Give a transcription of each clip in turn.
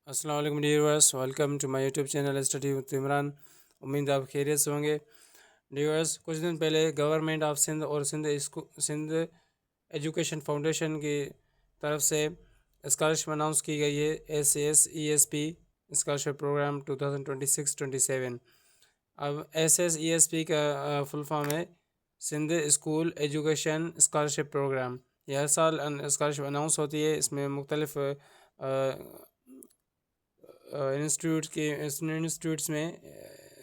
अस्सलाम वालेकुम dear viewers, welcome to my YouTube channel study with Imran. उम्मीद आप खैरियत से होंगे। डियर्स, कुछ दिन पहले गवर्नमेंट ऑफ सिंध और सिंध एजुकेशन फाउंडेशन की तरफ से स्कॉलरशिप अनाउंस की गई है। SSESP scholarship programme 2026-27। अब SSESP का फुल फॉर्म है Sindh school education scholarship programme. यह हर साल स्कॉलरशिप अनाउंस होती है। इसमें मुख्तलिफ इंस्टीट्यूट्स में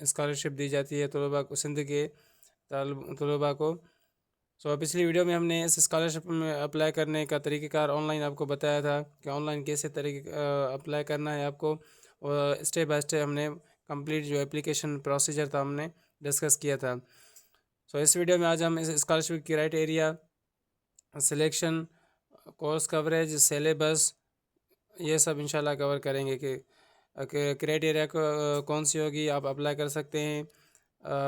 स्कॉलरशिप दी जाती है तलबा को, सिंध के तलबा को। पिछली वीडियो में हमने इस स्कॉलरशिप में अप्लाई करने का तरीक़ेकार ऑनलाइन आपको बताया था कि ऑनलाइन कैसे अप्लाई करना है आपको, और स्टेप बाय स्टेप हमने कंप्लीट जो एप्लीकेशन प्रोसीजर था हमने डिस्कस किया था। इस वीडियो में आज हम इस scholarship criteria, selection, course coverage, syllabus, ये सब इंशाल्लाह कवर करेंगे कि क्राइटेरिया कौन सी होगी, आप अप्लाई कर सकते हैं,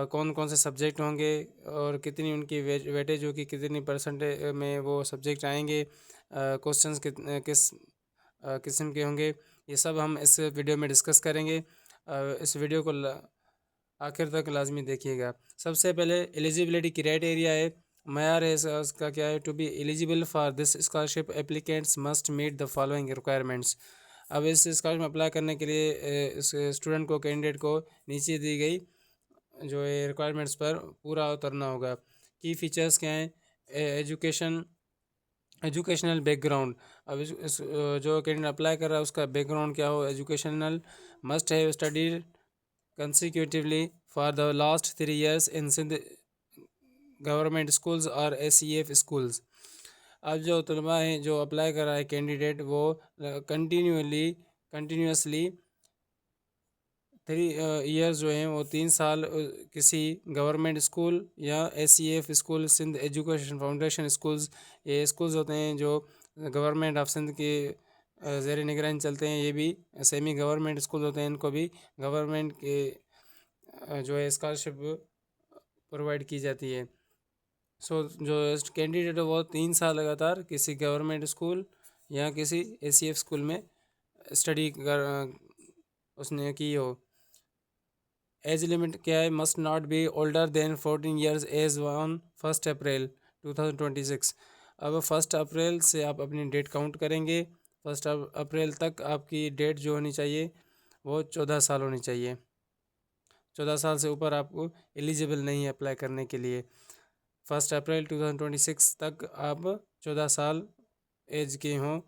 कौन कौन से सब्जेक्ट होंगे और कितनी उनकी वेटेज होगी, कितनी परसेंटेज में वो सब्जेक्ट आएंगे, क्वेश्चंस किस किस्म के होंगे, ये सब हम इस वीडियो में डिस्कस करेंगे। इस वीडियो को आखिर तक लाजमी देखिएगा। सबसे पहले एलिजिबिलिटी क्राइटेरिया है, मयार है इसका क्या है। To be eligible for this scholarship applicants must meet the following requirements. अब इस स्कॉलरशिप में अप्लाई करने के लिए इस स्टूडेंट को, कैंडिडेट को नीचे दी गई जो है रिक्वायरमेंट्स पर पूरा उतरना होगा। की फीचर्स क्या हैं? Educational background. अब जो कैंडिडेट अप्लाई कर रहा है उसका बैकग्राउंड क्या हो? Educational, must have studied consecutively for the last 3 years in Sindh government schools और SEF स्कूल्स। अब जो तलबा हैं, जो अप्लाई कर रहा है कैंडिडेट, वो कंटिन्यूसली 3 ईयर्स जो हैं वो 3 साल किसी गवर्नमेंट स्कूल या SEF school, Sindh education foundation schools, ये स्कूल्स होते हैं जो गवर्नमेंट ऑफ सिंध के ज़ेर निगरानी चलते हैं। ये भी सेमी गवर्नमेंट स्कूल होते हैं, इनको भी गवर्नमेंट के जो है स्कॉलरशिप प्रोवाइड की जाती है। जो कैंडिडेट है वो 3 साल लगातार किसी गवर्नमेंट स्कूल या किसी SEF स्कूल में स्टडी कर उसने की हो। एज लिमिट क्या है? Must not be older than 14 years age on 1 April 2026। अब 1 अप्रैल से आप अपनी डेट काउंट करेंगे। 1 अप्रैल तक आपकी डेट जो होनी चाहिए वो 14 साल होनी चाहिए। 14 साल से ऊपर आपको एलिजिबल नहीं है अप्लाई करने के लिए। 1 अप्रैल 2026 तक आप 14 साल एज के हों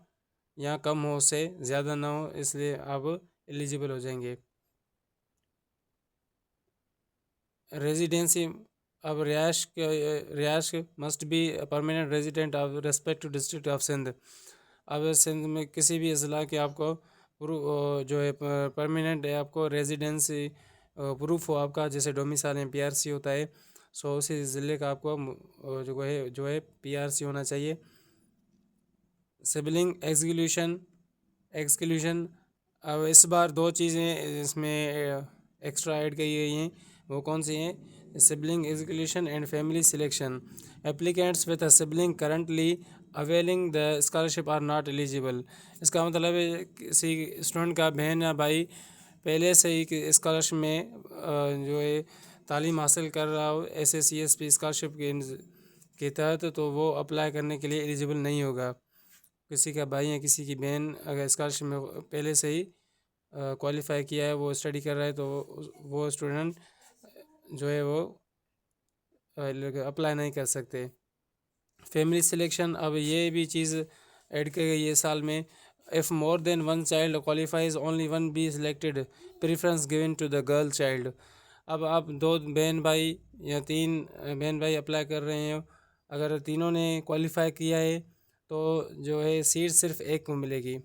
या कम हो, से ज़्यादा ना हो, इसलिए आप एलिजिबल हो जाएंगे। रेजिडेंसी, अब रिहायश must be permanent resident of respect to district of Sindh. अब सिंध में किसी भी अजला के आपको जो है परमानेंट है, आपको रेजिडेंसी प्रूफ हो आपका, जैसे डोमिसाइल में PRC होता है। उसी ज़िले का आपको जो है PRC होना चाहिए। सिबलिंग एक्सक्लूशन, अब इस बार 2 चीज़ें इसमें एक्स्ट्रा ऐड की गई हैं। वो कौन सी हैं? Sibling exclusion and family selection. Applicants with a sibling currently availing the scholarship are not eligible. इसका मतलब है किसी स्टूडेंट का बहन या भाई पहले से ही स्कॉलरशिप में जो है तालीम हासिल कर रहा हो SSESP स्कॉलरशिप के तहत, तो वो अप्लाई करने के लिए एलिजिबल नहीं होगा। किसी का भाई या किसी की बहन अगर स्कॉलरशिप में पहले से ही क्वालिफाई किया है, वो स्टडी कर रहा है, तो वो स्टूडेंट जो है वो अप्लाई नहीं कर सकते। फैमिली सिलेक्शन, अब ये भी चीज़ ऐड की गई है साल में। If more than 1 child qualifies only 1 be selected, preference given to the girl child. अब आप 2 बहन भाई या 3 बहन भाई अप्लाई कर रहे हैं, अगर तीनों ने क्वालिफाई किया है तो जो है सीट सिर्फ एक को मिलेगी।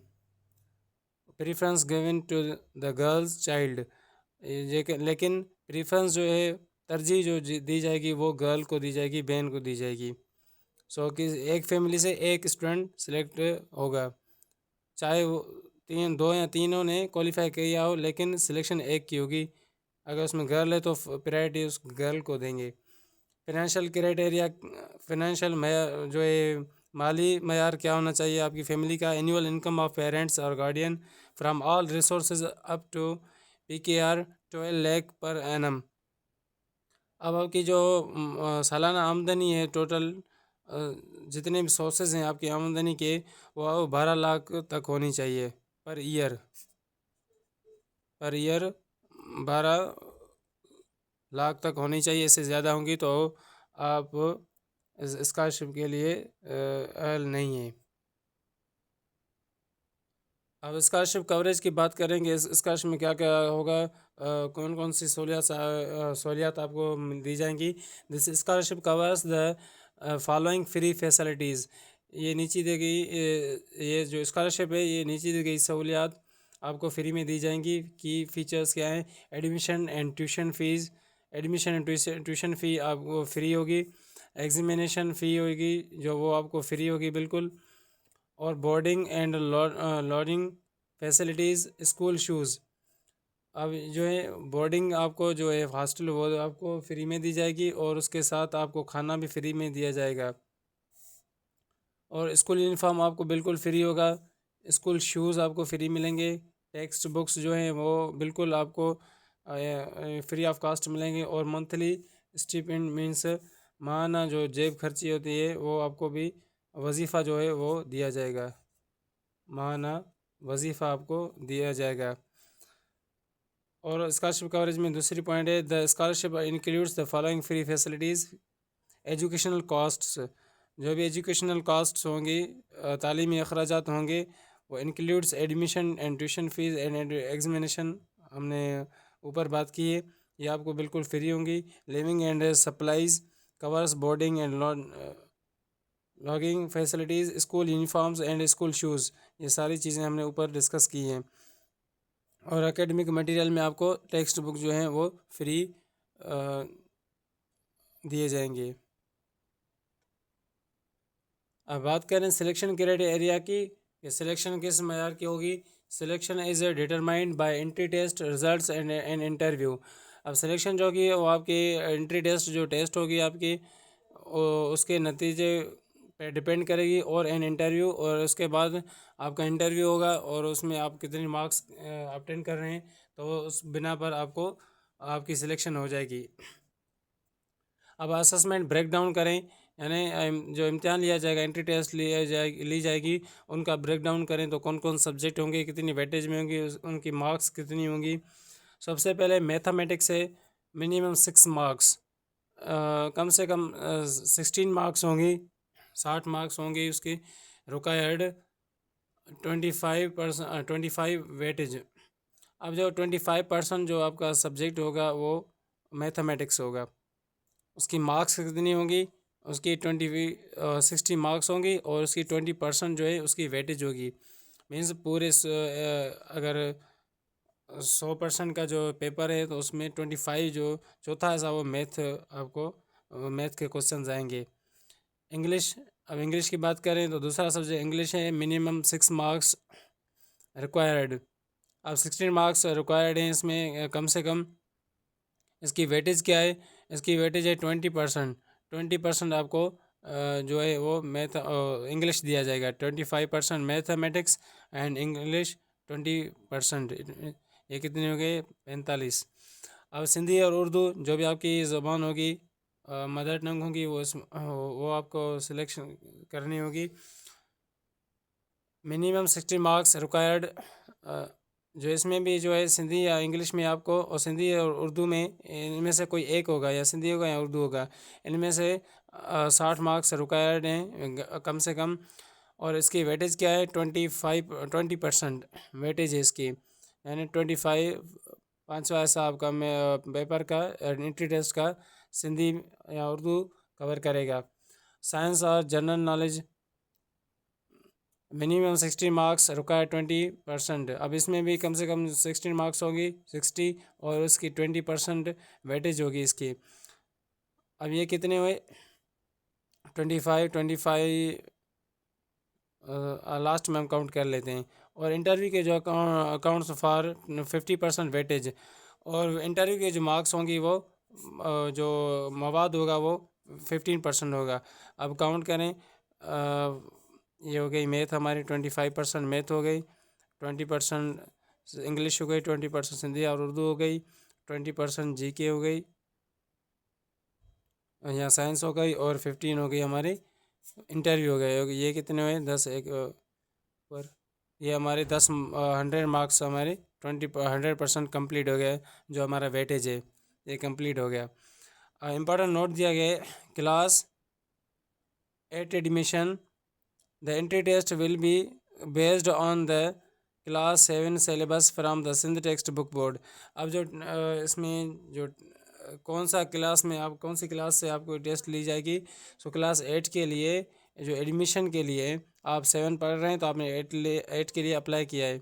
Preference given to the girls child, लेकिन प्रेफरेंस जो है, तरजीह जो दी जाएगी वो गर्ल को दी जाएगी, बहन को दी जाएगी। कि एक फैमिली से एक स्टूडेंट सिलेक्ट होगा, चाहे वो 2 या तीनों ने क्वालिफाई किया हो, लेकिन सिलेक्शन एक की होगी। अगर उसमें गर्ल है तो प्रायोरिटी उस गर्ल को देंगे। फाइनेंशियल क्राइटेरिया, फाइनेंशियल जो है माली मयार क्या होना चाहिए आपकी फैमिली का? एनुअल इनकम ऑफ पेरेंट्स और guardian from all resources up to PKR 12 lakh per annum. अब आपकी जो सालाना आमदनी है टोटल, जितने भी सोर्सेज हैं आपकी आमदनी के, वो 12 लाख तक होनी चाहिए पर ईयर। 12 लाख तक होनी चाहिए, इससे ज़्यादा होंगी तो आप स्कॉलरशिप के लिए अहल नहीं है। अब स्कॉलरशिप कवरेज की बात करेंगे, इस स्कॉलरशिप में क्या क्या होगा, कौन कौन सी सहूलियात आपको दी जाएंगी। This scholarship covers the following free facilities. ये नीचे दी गई ये जो स्कॉलरशिप है, ये नीचे दी गई सहूलियात आपको फ्री में दी जाएंगी। की फीचर्स क्या हैं? Admission and tuition fees. Admission and tuition fee आपको फ्री होगी। एग्जामिनेशन फ़ी होगी जो वो आपको फ्री होगी बिल्कुल। और boarding and lodging facilities, school shoes. अब जो है बोर्डिंग आपको जो है हॉस्टल वो आपको फ्री में दी जाएगी और उसके साथ आपको खाना भी फ्री में दिया जाएगा। और स्कूल यूनिफॉर्म आपको बिल्कुल फ्री होगा। स्कूल शूज़ आपको फ्री मिलेंगे। टेक्स्ट बुक्स जो हैं वो बिल्कुल आपको फ्री ऑफ कास्ट मिलेंगे। और मंथली स्टिपेंड मीन्स माहाना जो जेब खर्ची होती है वो आपको भी वजीफ़ा जो है वो दिया जाएगा। माहाना वजीफ़ा आपको दिया जाएगा। और स्कॉलरशिप कवरेज में दूसरी पॉइंट है, the scholarship includes the following free facilities. Educational costs, जो भी एजुकेशनल कॉस्ट्स होंगी, तालीमी अखराजात होंगे, वो includes admission and tuition fees and examination, हमने ऊपर बात की है, ये आपको बिल्कुल फ्री होंगी। Living and supplies covers boarding and logging facilities, school uniforms and school shoes, ये सारी चीज़ें हमने ऊपर डिस्कस की हैं। और एकेडमिक मटेरियल में आपको टेक्स्ट बुक जो हैं वो फ्री दिए जाएंगे। अब बात करें सिलेक्शन क्राइटेरिया की, कि सिलेक्शन किस मयार की होगी। Selection is determined by entry test results and interview. अब सिलेक्शन जो होगी वो आपकी एंट्री टेस्ट जो टेस्ट होगी आपकी, उसके नतीजे पे डिपेंड करेगी। और एन इंटरव्यू, और उसके बाद आपका इंटरव्यू होगा और उसमें आप कितने मार्क्स ऑब्टेन कर रहे हैं, तो उस बिना पर आपको आपकी सिलेक्शन हो जाएगी। अब असेसमेंट ब्रेक डाउन करें, यानी जो इम्तिहान लिया जाएगा, एंट्री टेस्ट ली जाएगी, उनका ब्रेक डाउन करें तो कौन कौन सब्जेक्ट होंगे, कितनी वेटेज में होंगी, उनकी मार्क्स कितनी होंगी। सबसे पहले मैथमेटिक्स है, मिनिमम 6 मार्क्स, कम से कम 16 मार्क्स होंगी, 60 मार्क्स होंगे उसकी रिक्वायर्ड। 25% वेटेज। अब जो 25% जो आपका सब्जेक्ट होगा वो मैथमेटिक्स होगा, उसकी मार्क्स कितनी होंगी, उसकी 60 मार्क्स होंगी और उसकी 20% जो है उसकी वेटेज होगी। मीन्स पूरे अगर 100% का जो पेपर है तो उसमें 25 जो चौथा ऐसा वो मैथ आपको मैथ के क्वेश्चन आएंगे। इंग्लिश, अब इंग्लिश की बात करें तो दूसरा सब्जेक्ट इंग्लिश है, मिनिमम 6 मार्क्स रिक्वायर्ड। अब 16 मार्क्स रिक्वायर्ड हैं इसमें कम से कम। इसकी वेटेज क्या है? इसकी वेटेज है 20%। 20% आपको जो है वो मैथ इंग्लिश दिया जाएगा। 25% मैथमेटिक्स एंड इंग्लिश 20%, ये कितने हो गए? 45। अब सिंधी और उर्दू जो भी आपकी ज़बान होगी, मदर टंग होगी, वो आपको सिलेक्शन करनी होगी। Minimum 60 marks required. जो इसमें भी जो है सिंधी या इंग्लिश में आपको, और सिंधी और उर्दू में इनमें से कोई एक होगा, या सिंधी होगा या उर्दू होगा, इनमें से 60 मार्क्स रिक्वायर्ड हैं कम से कम। और इसकी वेटेज क्या है? 20% वेटेज है इसकी, यानी 25 पाँचवा ऐसा आपका पेपर का एंट्री टेस्ट का सिंधी या उर्दू कवर करेगा। साइंस और general knowledge, minimum 60 marks require 20%। अब इसमें भी कम से कम 16 मार्क्स होगी, 60, और उसकी 20% वेटेज होगी इसकी। अब ये कितने हुए? 25 लास्ट में हम काउंट कर लेते हैं। और इंटरव्यू के जो अकाउंट्स फॉर 50% वेटेज, और इंटरव्यू के जो मार्क्स होंगी वो जो मवाद होगा वो 15% होगा। अब काउंट करें, ये हो गई मैथ हमारी 25% मैथ हो गई, 20% इंग्लिश हो गई, 20% हिंदी और उर्दू हो गई, 20% जीके हो गई, यहाँ साइंस हो गई, और 15 हो गई हमारी इंटरव्यू हो गए। ये कितने हुए 10 एक पर ये हमारे 100 मार्क्स हमारे 100% कंप्लीट हो गया, जो हमारा वेटेज है ये कंप्लीट हो गया। इम्पोर्टेंट नोट दिया गया है, class 8 admission the entry test will be based on the class 7 syllabus from the Sindh text book board. अब जो इसमें जो कौन सा क्लास में आप कौन सी क्लास से आपको टेस्ट ली जाएगी, सो क्लास 8 के लिए जो एडमिशन के लिए आप 7 पढ़ रहे हैं तो आपने 8 के लिए अप्लाई किया है,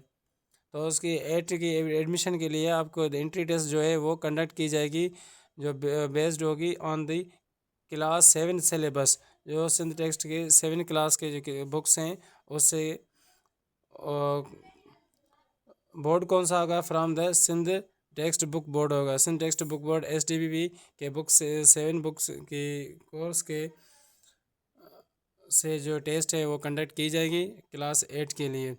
तो उसकी 8 की एडमिशन के लिए आपको एंट्री टेस्ट जो है वो कंडक्ट की जाएगी, जो बेस्ड होगी ऑन द क्लास 7 सिलेबस, जो सिंध टेक्स्ट के 7 क्लास के जो बुक्स हैं उससे। बोर्ड कौन सा होगा, from the Sindh text book board होगा। Sindh text book board STBB के बुक्स 7 बुक्स की कोर्स के से जो टेस्ट है वो कंडक्ट की जाएगी क्लास 8 के लिए।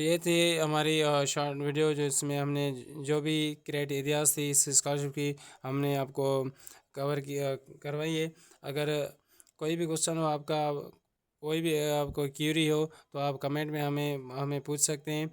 ये थी हमारी शॉर्ट वीडियो, जो इसमें हमने जो भी क्राइटेरियाज थी इस स्कॉलरशिप की हमने आपको कवर किया करवाई है। अगर कोई भी क्वेश्चन हो आपका, कोई भी आपको क्यूरी हो, तो आप कमेंट में हमें पूछ सकते हैं।